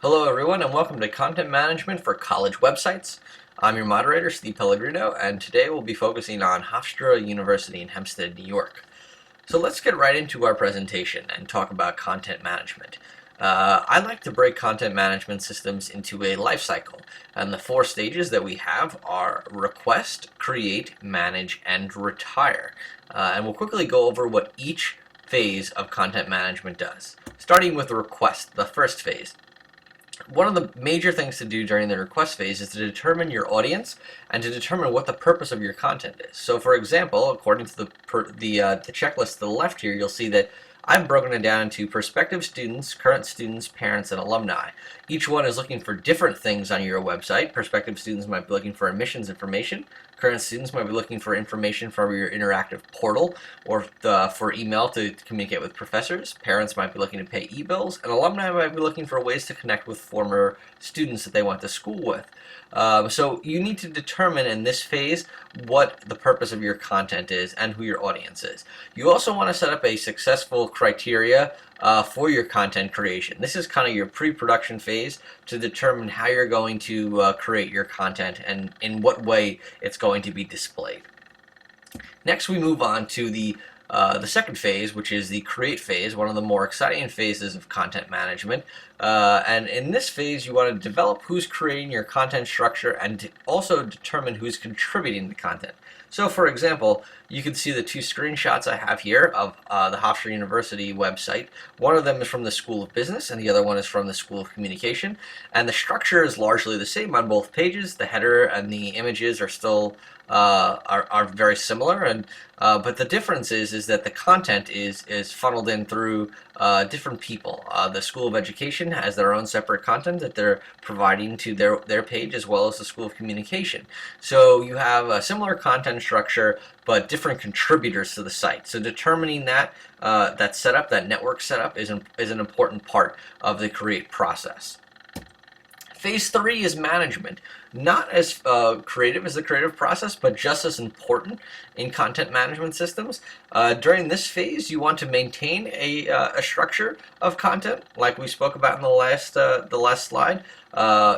Hello everyone and welcome to Content Management for College Websites. I'm your moderator, Steve Pellegrino, and today we'll be focusing on Hofstra University in Hempstead, New York. So let's get right into our presentation and talk about content management. I like to break content management systems into a life cycle, and the four stages that we have are request, create, manage, and retire. And we'll quickly go over what each phase of content management does. Starting with request, the first phase. One of the major things to do during the request phase is to determine your audience and to determine what the purpose of your content is. So for example, according to the checklist to the left here, you'll see that I've broken it down into prospective students, current students, parents, and alumni. Each one is looking for different things on your website. Prospective students might be looking for admissions information. Current students might be looking for information from your interactive portal or for email to communicate with professors. Parents might be looking to pay e-bills, and alumni might be looking for ways to connect with former students that they went to school with. So you need to determine in this phase what the purpose of your content is and who your audience is. You also want to set up a successful criteria for your content creation. This is kind of your pre-production phase to determine how you're going to create your content and in what way it's going to be displayed. Next, we move on to the second phase, which is the create phase, one of the more exciting phases of content management. And in this phase, you want to develop who's creating your content structure and to also determine who's contributing the content. So for example, you can see the two screenshots I have here of the Hofstra University website. One of them is from the School of Business and the other one is from the School of Communication. And the structure is largely the same on both pages. The header and the images are still are very similar, and but the difference is that the content is funneled in through different people. The School of Education has their own separate content that they're providing to their page, as well as the School of Communication. So you have a similar content structure, but different contributors to the site. So determining that that setup, that network setup, is an important part of the create process. Phase 3 is management. Not as creative as the creative process, but just as important in content management systems. During this phase, you want to maintain a structure of content, like we spoke about in the last slide.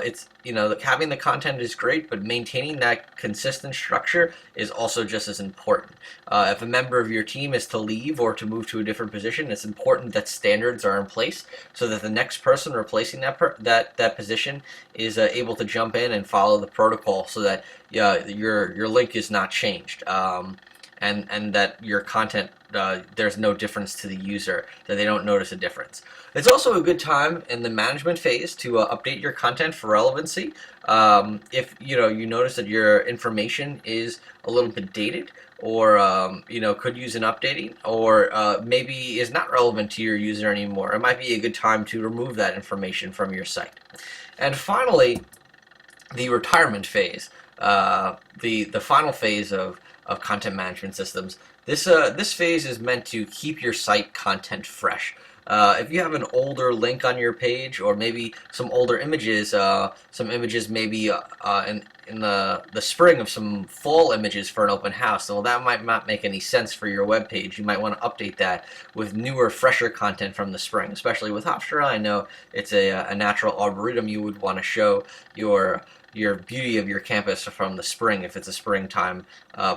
It's, you know, having the content is great, but maintaining that consistent structure is also just as important. If a member of your team is to leave or to move to a different position, it's important that standards are in place so that the next person replacing that position is able to jump in and follow the protocol, so that your link is not changed. And that your content, there's no difference to the user, that they don't notice a difference. It's also a good time in the management phase to update your content for relevancy. If you notice that your information is a little bit dated, or could use an updating, or maybe is not relevant to your user anymore, it might be a good time to remove that information from your site. And finally, the retirement phase, the final phase of content management systems. This phase is meant to keep your site content fresh. If you have an older link on your page, or maybe some older images, maybe in the spring of some fall images for an open house, well, that might not make any sense for your web page. You might want to update that with newer, fresher content from the spring. Especially with Hofstra, I know it's a natural arboretum. You would want to show your beauty of your campus from the spring, if it's a springtime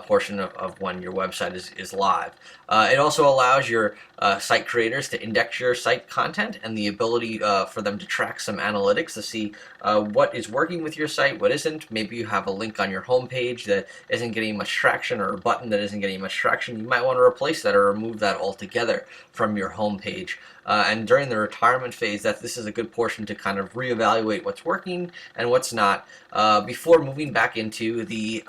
portion of when your website is live. It also allows your site creators to index your site content, and the ability for them to track some analytics to see what is working with your site, what isn't. Maybe you have a link on your home page that isn't getting much traction, or a button that isn't getting much traction. You might want to replace that or remove that altogether from your home page. And during the retirement phase, this is a good portion to kind of reevaluate what's working and what's not, before moving back into the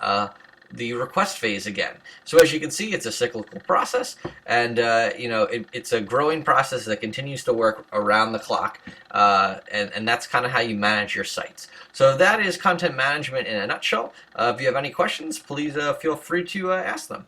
request phase again. So as you can see, it's a cyclical process, and it's a growing process that continues to work around the clock, and that's kind of how you manage your sites. So that is content management in a nutshell. If you have any questions, please feel free to ask them.